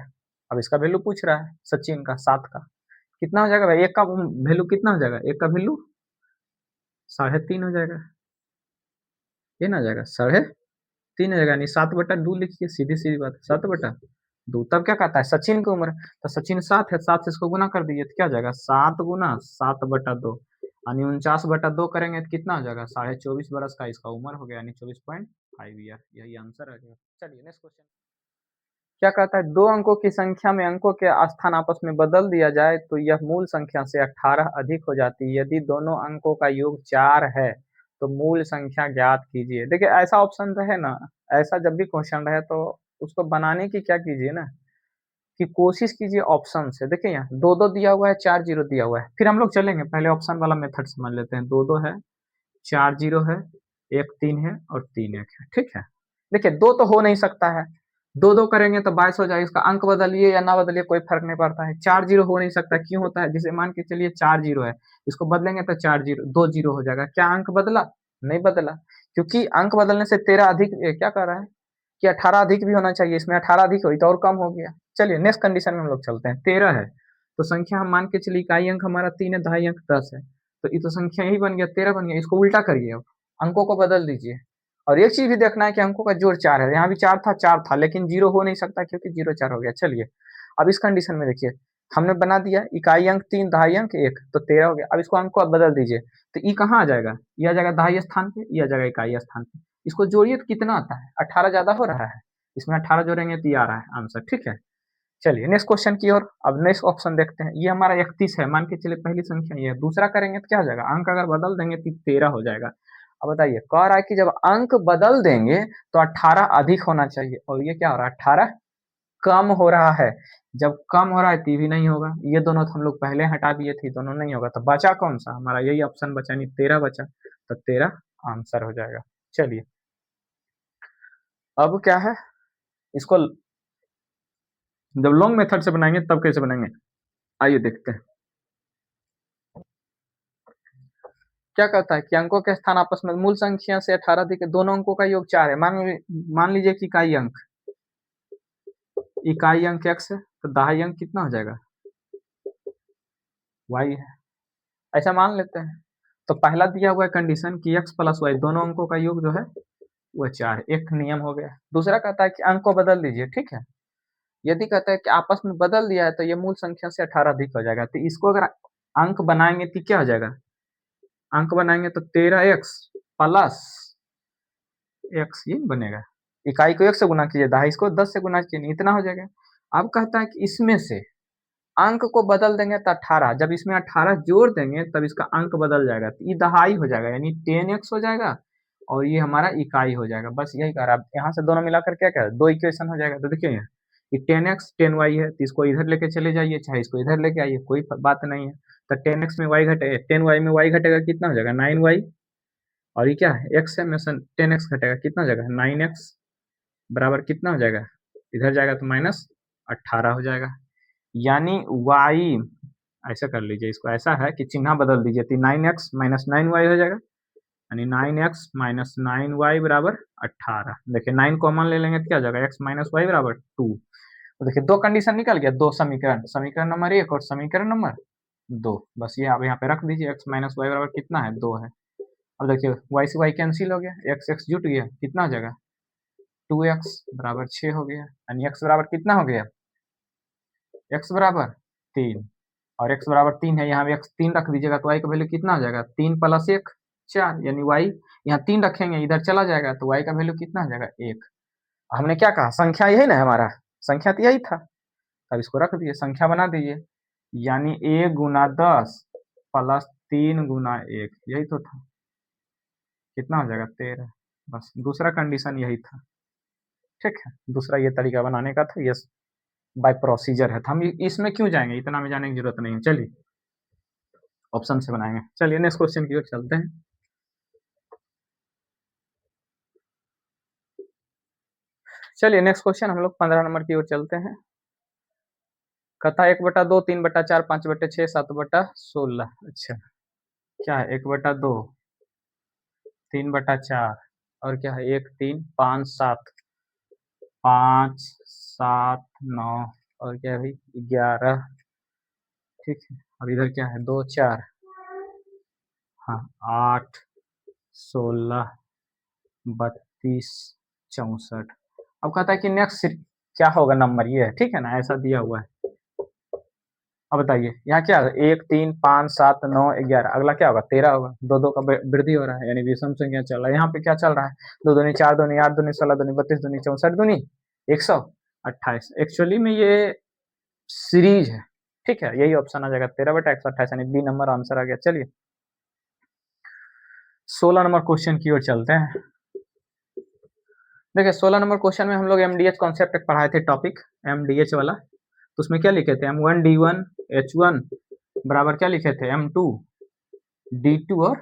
अब इसका वैल्यू पूछ रहा है, सचिन का 7 का कितना हो जाएगा भाई, एक का वैल्यू कितना हो जाएगा, एक का वैल्यू 3.5 हो जाएगा, ये ना हो जाएगा 3.5 हो जाएगा, यानी 7/2 लिखिए, सीधी सीधी बात है, 7/2। तब क्या कहता है सचिन की उम्र, तो सचिन 7 है, 7 से इसको गुना कर दीजिए तो क्या हो जाएगा, 7 गुना 7/2, यानी 49/2 करेंगे तो कितना हो जाएगा, 24.5 बरस का इसका उम्र हो गया, यानी 24.5 ईयर। यही आंसर आ जाएगा। चलिए नेक्स्ट क्वेश्चन क्या कहता है, 2 अंकों की संख्या में अंकों के स्थान आपस में बदल दिया जाए तो यह मूल संख्या से 18 अधिक हो जाती है। यदि दोनों अंकों का योग 4 है तो मूल संख्या ज्ञात कीजिए। देखिए ऐसा ऑप्शन रहे ना, ऐसा जब भी क्वेश्चन रहे तो उसको बनाने की क्या कीजिए ना, कि कोशिश कीजिए ऑप्शन से। देखिए यहाँ 2-2 दिया हुआ है, 4 जीरो दिया हुआ है, फिर हम लोग चलेंगे पहले ऑप्शन वाला मेथड समझ लेते हैं। 2-2 है, 4 जीरो है, 1 3 है और 3 1 है, ठीक है। देखिए 2 तो हो नहीं सकता है, 2-2 करेंगे तो 22 हो जाएगा, इसका अंक बदलिए या ना बदलिए कोई फर्क नहीं पड़ता है। 4 जीरो हो नहीं सकता, क्यों होता है, जैसे मान के चलिए 4 जीरो है, इसको बदलेंगे तो 4 जीरो 2 जीरो हो जाएगा, क्या अंक बदला, नहीं बदला, क्योंकि अंक बदलने से 13 अधिक क्या कर रहा है कि 18 अधिक भी होना चाहिए, इसमें 18 अधिक हुई तो और कम हो गया। चलिए नेक्स्ट कंडीशन में हम लोग चलते हैं। 13 है तो संख्या हम मान के चलिए इकाई अंक हमारा 3 है, दहाई अंक 10 है, तो ये तो संख्या यही बन गया, 13 बन गया। इसको उल्टा करिए, अब अंकों को बदल दीजिए। और एक चीज भी देखना है कि अंकों का जोड़ 4 है, यहाँ भी 4 था लेकिन जीरो हो नहीं सकता क्योंकि 0 4 हो गया। चलिए अब इस कंडीशन में देखिए, हमने बना दिया इकाई अंक 3 दहाई अंक 1, तो 13 हो गया। अब इसको अंक को बदल दीजिए तो ई कहाँ आ जाएगा, ये आ जाएगा दहाई स्थान पे, ये आ जाएगा इकाई स्थान पे। इसको जोड़िए तो कितना आता है, 18 ज्यादा हो रहा है, इसमें 18 जोड़ेंगे तो ये आ रहा है आंसर, ठीक है। चलिए नेक्स्ट क्वेश्चन की ओर, अब नेक्स्ट ऑप्शन देखते हैं। ये हमारा 31 है, मान के चलिए पहली संख्या ये है, दूसरा करेंगे तो क्या हो जाएगा, अंक अगर बदल देंगे तो 13 हो जाएगा। अब बताइए कह रहा है कि जब अंक बदल देंगे तो 18 अधिक होना चाहिए, और ये क्या हो रहा है 18 कम हो रहा है। जब कम हो रहा है तो भी नहीं होगा, ये दोनों तो हम लोग पहले हटा दिए थे, दोनों नहीं होगा, तो बचा कौन सा, हमारा यही ऑप्शन बचा, नहीं 13 बचा, तो 13 आंसर हो जाएगा। चलिए अब क्या है, इसको जब लॉन्ग मेथड से बनाएंगे तब कैसे बनाएंगे, आइए देखते हैं। क्या कहता है कि अंकों के स्थान आपस में मूल संख्या से 18 अधिक है, दोनों अंकों का योग 4 है। मान लीजिए कि इकाई अंक x है तो दहाई अंक कितना हो जाएगा, वाई है, ऐसा मान लेते हैं। तो पहला दिया हुआ है कंडीशन कि x प्लस वाई दोनों अंकों का योग जो है वो 4, एक नियम हो गया। दूसरा कहता है कि अंक को बदल दीजिए, ठीक है। यदि कहता है कि आपस में बदल दिया है तो ये मूल संख्या से 18 अधिक हो जाएगा, तो इसको अगर अंक बनाएंगे तो क्या हो जाएगा, अंक बनाएंगे तो 13x प्लस x ये बनेगा, इकाई को 1 से गुना कीजिए, दहाई को 10 से गुना कीजिए, इतना हो जाएगा। अब कहता है कि इसमें से अंक को बदल देंगे तो 18, जब इसमें 18 जोड़ देंगे तब इसका अंक बदल जाएगा, तो ये दहाई हो जाएगा, यानी 10x हो जाएगा और ये हमारा इकाई हो जाएगा। बस यही कह रहा है। यहाँ से दोनों मिलाकर क्या क्या दो इक्वेशन हो जाएगा। तो देखिए यहाँ ये 10x 10y है, तो इसको इधर लेके चले जाइए, चाहे इसको इधर लेके आइए, कोई बात नहीं है। तो 10x में y घटेगा, 10y में y घटेगा, कितना हो जाएगा 9y, और ये क्या है x है, में से 10x घटेगा, कितना हो जाएगा 9x, बराबर कितना हो जाएगा, इधर जाएगा तो -18 हो जाएगा। यानी y, ऐसा कर लीजिए, इसको ऐसा है कि चिन्ह बदल दीजिए, तो 9x माइनस 9y हो जाएगा, यानी 9x माइनस 9y बराबर 18। देखिए 9 कॉमन ले लेंगे तो क्या हो जाएगा, x माइनस वाई बराबर 2। तो देखिए दो कंडीशन निकल गया, दो समीकरण, समीकरण नंबर 1 और समीकरण नंबर 2। बस ये आप यहाँ पे रख दीजिए, x माइनस वाई बराबर कितना है 2 है। अब देखिए y से y कैंसिल हो गया, x x जुट गया, कितना हो जाएगा 2x बराबर 6 हो गया, यानी x बराबर कितना हो गया, x बराबर 3, और x बराबर 3 है, यहाँ भी x 3 रख दीजिएगा तो y का वैल्यू कितना हो जाएगा 3 प्लस 1 4, यानी y यहाँ 3 रखेंगे इधर चला जाएगा तो y का वैल्यू कितना हो जाएगा 1। हमने क्या कहा, संख्या यही ना हमारा, संख्या तो यही था, अब इसको रख दिए, संख्या बना दीजिए, यानी a गुना 10 प्लस 3 गुना 1, यही तो था, कितना हो जाएगा 13। बस दूसरा कंडीशन यही था, ठीक है। दूसरा ये तरीका बनाने का था, ये बाय प्रोसीजर है, तो हम इसमें क्यों जाएंगे, इतना में जाने की जरूरत नहीं है। चलिए ऑप्शन से बनाएंगे। चलिए नेक्स्ट क्वेश्चन की ओर चलते हैं। चलिए नेक्स्ट क्वेश्चन हम लोग 15 नंबर की ओर चलते हैं। कथा 1/2 3/4 5/6 7/16। अच्छा क्या है 1/2 3/4 और क्या है 1 3 5 7 5 7 9 और क्या है भाई 11, ठीक है। और इधर क्या है 2 4, हाँ 8 16 32 64। अब कहता है कि नेक्स्ट क्या होगा नंबर, ये है ठीक है ना, ऐसा दिया हुआ है। अब बताइए यहाँ क्या है 1 3 5 7 9 11, अगला क्या होगा 13 होगा, दो दो का वृद्धि हो रहा है, यानी विषम संख्या चल रहा है। यहाँ पे क्या चल रहा है 2 दूनी 4 दूनी 8 दूनी 16 दूनी 32 दूनी 64 दूनी 128। एक्चुअली में ये सीरीज है, ठीक है, यही ऑप्शन आ जाएगा 13/128, यानी बी नंबर आंसर आ गया। चलिए 16 नंबर क्वेश्चन की ओर चलते हैं। देखिए 16 नंबर क्वेश्चन में हम लोग एमडीएच कॉन्सेप्ट पढ़ाए थे, टॉपिक एमडीएच वाला, तो उसमें क्या लिखे थे M1 D1 H1 बराबर क्या लिखे थे M2 D2 और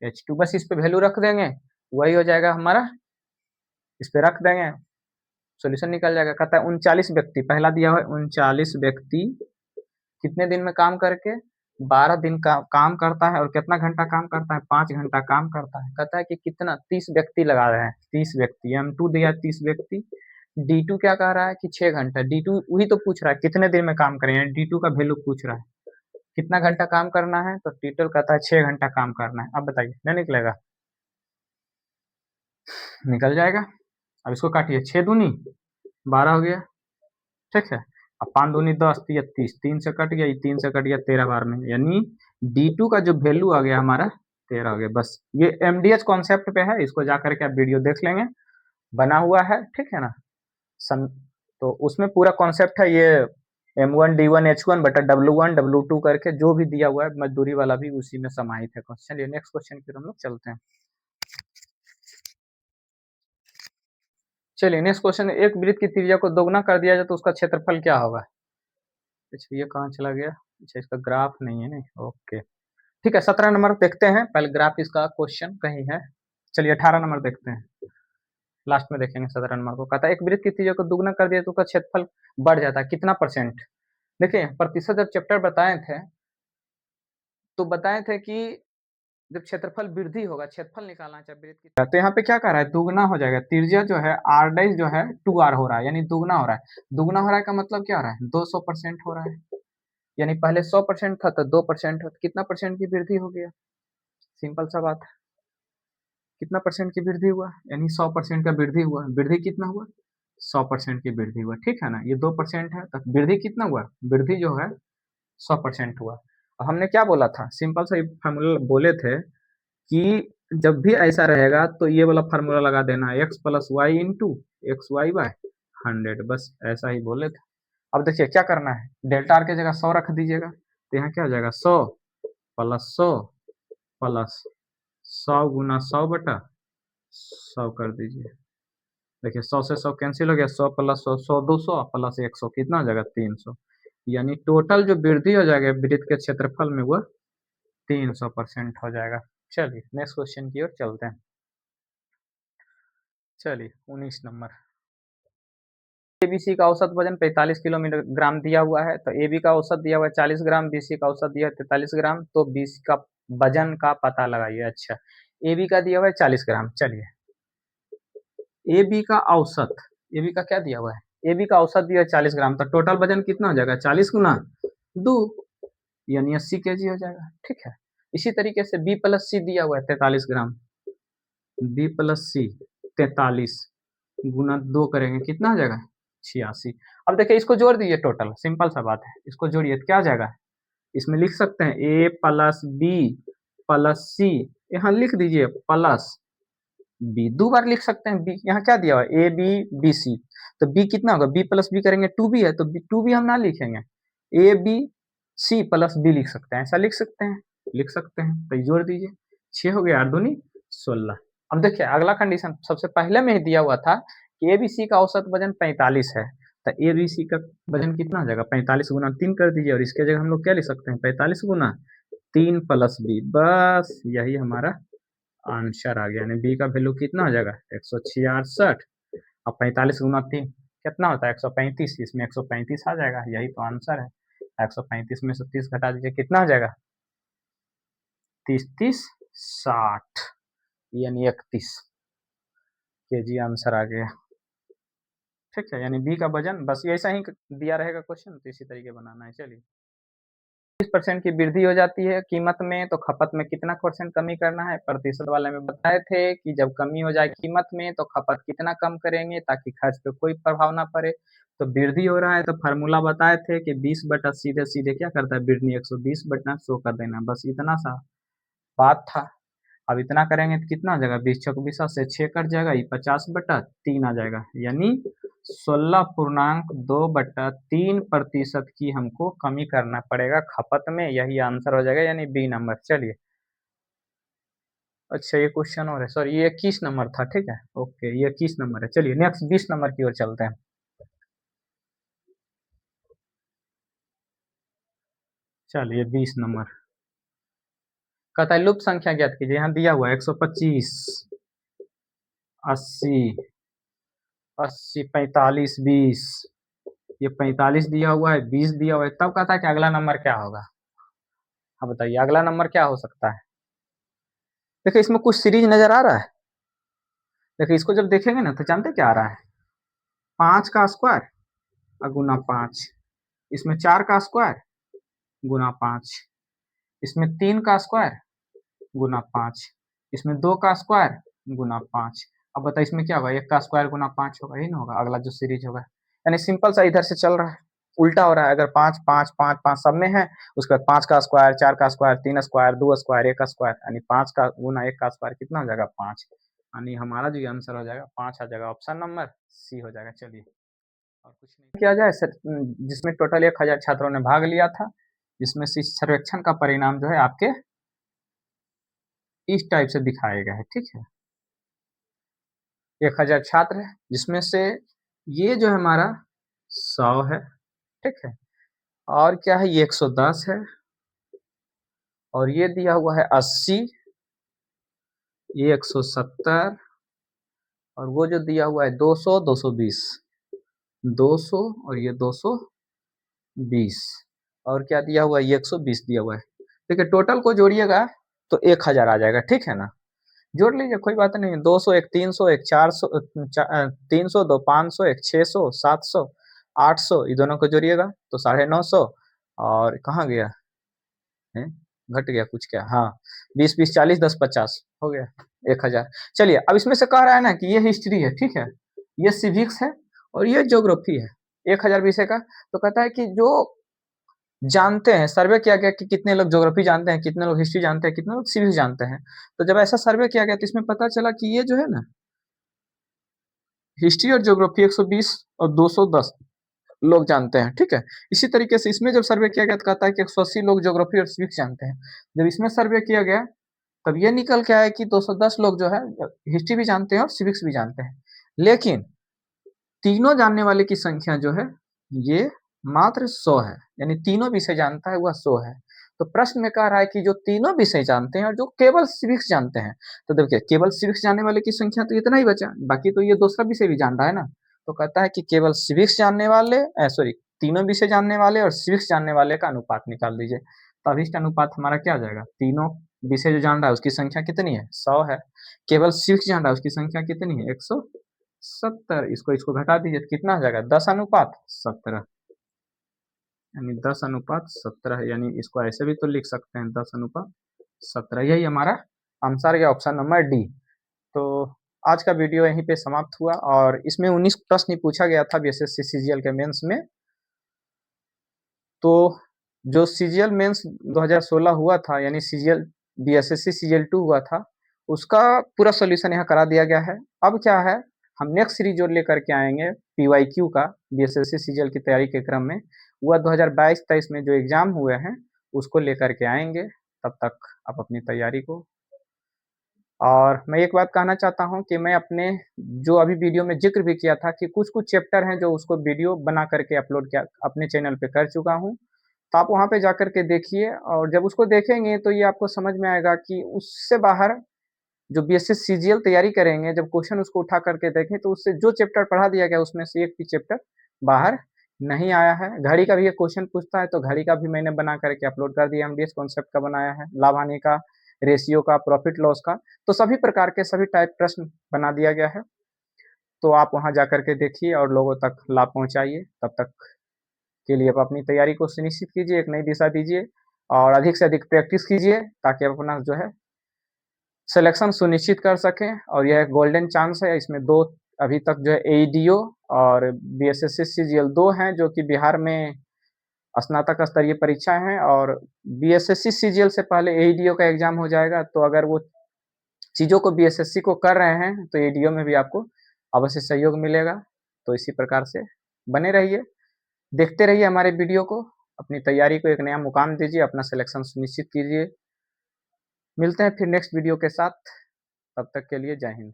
H2। बस इस पे वैल्यू रख देंगे, वही हो जाएगा हमारा, इस पे रख देंगे, सॉल्यूशन निकल जाएगा। कहता है 39 व्यक्ति, पहला दिया हुआ है 39 व्यक्ति कितने दिन में काम करके 12 दिन का काम करता है, और कितना घंटा काम करता है 5 घंटा काम करता है। कहता है कि कितना 30 व्यक्ति लगा रहे हैं, 30 व्यक्ति, M2 दिया 30 व्यक्ति, D2 क्या कह रहा है कि 6 घंटा, D2 वही तो पूछ रहा है कितने दिन में काम करेंगे, D2 का वैल्यू पूछ रहा है कितना घंटा काम करना है, तो टोटल कहता है 6 घंटा काम करना है। अब बताइए नहीं निकलेगा, निकल जाएगा। अब इसको काटिए, 6 दूनी 12 हो गया, ठीक है। अब 5 दूनी 10 या 30, 3 से कट गया, 3 से कट गया 13 बार में, यानी D2 का जो वैल्यू आ गया हमारा 13 हो गया। बस ये एमडीएच कॉन्सेप्ट पे है, इसको जाकर के आप वीडियो देख लेंगे, बना हुआ है, ठीक है ना। तो उसमें पूरा कॉन्सेप्ट है ये M1 D1 H1 बटा W1 W2 करके जो भी दिया हुआ है मजदूरी वाला भी उसी में समाहित है। चलिए नेक्स्ट क्वेश्चन की हम लोग चलते हैं। चलिए नेक्स्ट क्वेश्चन, एक वृत्त की त्रिज्या को दोगुना कर दिया जाए तो उसका क्षेत्रफल क्या होगा। अच्छा ये कहाँ चला गया, अच्छा इसका ग्राफ नहीं है, नहीं ओके ठीक है। 17 नंबर देखते हैं, पहले ग्राफ इसका क्वेश्चन कहीं है। चलिए 18 नंबर देखते हैं, लास्ट में देखेंगे। 17 नंबर को कहता है एक वृत्त की त्रिज्या को दुगना कर दिया तो उसका क्षेत्रफल बढ़ जाता है कितना %। देखिए प्रतिशत जब चैप्टर बताए थे तो बताए थे कि जब क्षेत्रफल वृद्धि होगा, क्षेत्रफल निकालना चाहे वृत्त की, तो यहाँ पे क्या कर रहा है, दुगना हो जाएगा। त्रिज्या जो है r डैश जो है 2r हो रहा है, यानी दुगना हो रहा है। दुगना हो रहा है का मतलब क्या हो रहा है, 200% हो रहा है। यानी पहले 100% था तो 2% हो, कितना परसेंट की वृद्धि हो गया। सिंपल सा बात है, कितना परसेंट की वृद्धि हुआ, यानी 100% का वृद्धि हुआ। वृद्धि कितना हुआ, 100% की वृद्धि हुआ, ठीक है ना। ये 2% है तो वृद्धि कितना हुआ, वृद्धि जो है 100% हुआ। और हमने क्या बोला था, सिंपल सा फॉर्मूला बोले थे कि जब भी ऐसा रहेगा तो ये वाला फार्मूला लगा देना, X plus Y into X Y by 100, बस ऐसा ही बोले थे। अब देखिए क्या करना है, डेल्टा आर की जगह 100 रख दीजिएगा, तो यहाँ क्या हो जाएगा, 100 प्लस 100 प्लस 100 गुना 100 बटा 100 कर दीजिए। देखिए 100 से 100 कैंसिल हो गया, 100 प्लस 100 100 200 प्लस 100 कितना हो जाएगा, 300। यानी टोटल जो वृद्धि हो जाएगा वृत्त के क्षेत्रफल में वो 300% हो जाएगा। चलिए नेक्स्ट क्वेश्चन की ओर चलते हैं। चलिए 19 नंबर, एबीसी का औसत वजन 45 किलोमीटर ग्राम दिया हुआ है, तो एबी का औसत दिया हुआ है 40 ग्राम, बीसी का औसत दिया है 43 ग्राम, तो बीसी का वजन का पता लगाइए। अच्छा, एबी का दिया हुआ है 40 ग्राम, चलिए एबी का औसत, एबी का क्या दिया हुआ है, एबी का औसत दिया है 40 ग्राम, तो टोटल वजन कितना हो जाएगा, 40 गुना 2 यानी 80 केजी हो जाएगा, ठीक है। इसी तरीके से बी प्लस सी दिया हुआ है 43 ग्राम, बी प्लस सी 43 गुना 2 करेंगे कितना हो जाएगा, 86। अब देखिए इसको जोड़ दीजिए, टोटल सिंपल सा बात है, इसको जोड़िए तो क्या आ जाएगा, इसमें लिख सकते हैं ए प्लस बी प्लस सी, यहाँ लिख दीजिए प्लस बी, दो बार लिख सकते हैं बी, यहाँ क्या दिया हुआ है ए बी बी सी, तो बी कितना होगा, बी प्लस बी करेंगे 2b है, तो टू बी हम ना लिखेंगे, A B C plus B लिख सकते हैं, ऐसा लिख सकते हैं, लिख सकते हैं। तो जोड़ दीजिए, 6 हो गया 8 दूनी 16। अब देखिए अगला कंडीशन सबसे पहले में ही दिया हुआ था कि ए बी सी का औसत वजन 45 है, तो ए बी सी का वजन कितना हो जाएगा, 45 गुना 3 कर दीजिए, और इसके जगह हम लोग क्या लिख सकते हैं, 45 गुना 3 प्लस बी, बस यही हमारा आंसर आ गया। यानी बी का वैल्यू कितना हो जाएगा, 166, और 45 गुना 3 कितना होता है, 135, इसमें 135 आ जाएगा, यही तो आंसर है। 135 में से 30 घटा दीजिए, कितना हो जाएगा, 30 30 60 यानी 31 केजी आंसर आ गया, ठीक है। यानी बी का वजन बस ऐसा ही दिया रहेगा क्वेश्चन, तो इसी तरीके बनाना है। चलिए 20% की वृद्धि हो जाती है कीमत में, तो खपत में कितना परसेंट कमी करना है। प्रतिशत वाले में बताए थे कि जब कमी हो जाए कीमत में तो खपत कितना कम करेंगे ताकि खर्च पे कोई प्रभाव ना पड़े। तो वृद्धि हो रहा है तो फार्मूला बताए थे कि 20 बटा सीधे सीधे क्या करता है, वृद्धि 120 बटा 100 कर देना, बस इतना सा बात था। अब इतना करेंगे तो कितना आ जाएगा, 20 छक 20 से 6 कट जाएगा, ये 50 बटा 3 आ जाएगा, यानी 16.2/3% की हमको कमी करना पड़ेगा खपत में, यही आंसर हो जाएगा, यानी बी नंबर। चलिए अच्छा ये क्वेश्चन और है, सॉरी ये 21 नंबर था, ठीक है, ओके ये 21 नंबर है। चलिए नेक्स्ट 20 नंबर की ओर चलते हैं। चलिए 20 नंबर कहता है लुप्त संख्या ज्ञात कीजिए, यहाँ दिया हुआ है 125 80 80 45 20, ये 45 दिया हुआ है, 20 दिया हुआ है, तब कहता है कि अगला नंबर क्या होगा। हाँ बताइए अगला नंबर क्या हो सकता है। देखिए इसमें कुछ सीरीज नजर आ रहा है, देखिए इसको जब देखेंगे ना तो जानते क्या आ रहा है, 5 का स्क्वायर और गुना 5, इसमें 4 का स्क्वायर गुना 5, इसमें 3 का स्क्वायर गुना 5, इसमें 2 का स्क्वायर गुना 5। अब बताइए इसमें क्या होगा, 1 का स्क्वायर गुना 5 होगा, यही ना होगा अगला जो सीरीज होगा। यानी सिंपल सा इधर से चल रहा है, उल्टा हो रहा है। अगर 5 5 5 5 सब में है, उसके बाद 5 का स्क्वायर 4 का स्क्वायर 3 स्क्वायर 2 स्क्वायर 1 का स्क्वायर, यानी 5 का गुना 1 का स्क्वायर कितना हो जाएगा, 5। यानी हमारा जो आंसर हो जाएगा 5 आ जाएगा, ऑप्शन नंबर सी हो जाएगा। चलिए और कुछ नहीं किया जाए सर, जिसमें टोटल 1000 छात्रों ने भाग लिया था, जिसमें से सर्वेक्षण का परिणाम जो है आपके इस टाइप से दिखाया गया है, ठीक है। 1000 छात्र है, जिसमें से ये जो है हमारा 100 है, ठीक है, और क्या है ये 110 है, और ये दिया हुआ है 80, ये 170, और वो जो दिया हुआ है 200 220, 200 और ये 220, और क्या दिया हुआ है ये 120 दिया हुआ है। देखिए टोटल को जोड़िएगा तो 1000 आ जाएगा, ठीक है ना। जोड़ लीजिए, कोई बात नहीं, 200 एक 300 एक 400 300 2 500 एक 600 700 800, ये दोनों को जोड़िएगा तो 950 और कहाँ गया है, घट गया कुछ क्या, हाँ 20 20 40 10 50 हो गया 1000। चलिए अब इसमें से कह रहा है ना कि ये हिस्ट्री है, ठीक है, ये सिविक्स है और ये ज्योग्राफी है, 1000 विषय का। तो कहता है कि जो जानते हैं, सर्वे किया गया कि कितने लोग ज्योग्राफी जानते हैं, कितने लोग हिस्ट्री जानते हैं, कितने लोग सिविक्स जानते हैं। तो जब ऐसा सर्वे किया गया तो इसमें पता चला कि ये जो है ना, हिस्ट्री और ज्योग्राफी 120 और 210 लोग जानते हैं, ठीक है। इसी तरीके से इसमें जब सर्वे किया गया तो कहता है कि 180 लोग ज्योग्राफी और सिविक्स जानते हैं। जब इसमें सर्वे किया गया तब ये निकल के आया कि 210 लोग जो है हिस्ट्री भी जानते हैं और सिविक्स भी जानते हैं, लेकिन तीनों जानने वाले की संख्या जो है ये मात्र 100 है, यानी तीनों विषय जानता है वह 100 है। तो प्रश्न में कह रहा है कि जो तीनों विषय जानते हैं और जो केवल सिविक्स जानते हैं, तो देखिए केवल सिविक्स जानने वाले की संख्या तो इतना ही बचा, बाकी तो ये दूसरा विषय भी जान रहा है ना। तो कहता है कि केवल सिविक्स जानने वाले सॉरी तीनों विषय जानने वाले और सिविक्स जानने वाले का अनुपात निकाल दीजिए। तो अभिष्ट अनुपात हमारा क्या आ जाएगा, तीनों विषय जो जान रहा है उसकी संख्या कितनी है, 100 है, केवल सिविक्स जान रहा है उसकी संख्या कितनी है, 170। इसको इसको घटा दीजिए तो कितना हो जाएगा, 10:17, यानी 10:17, यानी इसको ऐसे भी तो लिख सकते हैं 10:17, यही हमारा आंसर है, ऑप्शन नंबर डी। तो आज का वीडियो यहीं पे समाप्त हुआ और इसमें 19 प्रश्न पूछा गया था बीएसएससी सीजीएल के मेंस में। तो जो सीजीएल मेंस 2016 हुआ था, यानी सीजीएल बीएसएससी सीजीएल 2 हुआ था, उसका पूरा सॉल्यूशन यहाँ करा दिया गया है। अब क्या है, हम नेक्स्ट सीरीज जो लेकर के आएंगे पीवाईक्यू का, बीएसएससी सीजीएल की तैयारी के क्रम में, वह 2022-23 में जो एग्जाम हुए हैं उसको लेकर के आएंगे। तब तक आप अपनी तैयारी को, और मैं एक बात कहना चाहता हूँ कि मैं अपने जो अभी वीडियो में जिक्र भी किया था कि कुछ-कुछ चैप्टर हैं जो उसको वीडियो बना करके अपलोड किया अपने चैनल पे कर चुका हूँ। तो आप वहाँ पे जाकर के देखिए और जब उसको देखेंगे तो ये आपको समझ में आएगा कि उससे बाहर जो बीएसएस सीजीएल तैयारी करेंगे, जब क्वेश्चन उसको उठा करके देखें तो उससे जो चैप्टर पढ़ा दिया गया उसमें से एक भी चैप्टर बाहर नहीं आया है। घड़ी का भी एक क्वेश्चन पूछता है तो घड़ी का भी मैंने बना करके अपलोड कर दिया, एमडीएस कॉन्सेप्ट का बनाया है, लाभ हानि का, रेशियो का, प्रॉफिट लॉस का, तो सभी प्रकार के सभी टाइप प्रश्न बना दिया गया है। तो आप वहाँ जाकर के देखिए और लोगों तक लाभ पहुँचाइए। तब तक के लिए आप अपनी तैयारी को सुनिश्चित कीजिए, एक नई दिशा दीजिए और अधिक से अधिक प्रैक्टिस कीजिए ताकि आप अपना जो है सिलेक्शन सुनिश्चित कर सकें। और यह एक गोल्डन चांस है, इसमें 2 अभी तक जो है एईडीओ और बीएसएससी सीजीएल 2 हैं जो कि बिहार में स्नातक स्तरीय परीक्षा हैं, और बीएसएससी सीजीएल से पहले एईडीओ का एग्जाम हो जाएगा। तो अगर वो चीज़ों को बीएसएससी को कर रहे हैं तो एईडीओ में भी आपको अवश्य सहयोग मिलेगा। तो इसी प्रकार से बने रहिए, देखते रहिए हमारे वीडियो को, अपनी तैयारी को एक नया मुकाम दीजिए, अपना सिलेक्शन सुनिश्चित कीजिए। मिलते हैं फिर नेक्स्ट वीडियो के साथ, तब तक के लिए जय हिंद।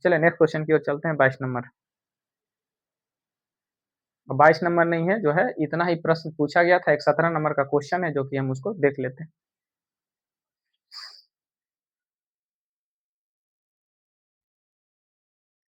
चलिए नेक्स्ट क्वेश्चन की ओर चलते हैं, 22 नंबर। 22 नंबर नहीं है, जो है इतना ही प्रश्न पूछा गया था, एक 17 नंबर का क्वेश्चन है जो कि हम उसको देख लेते हैं।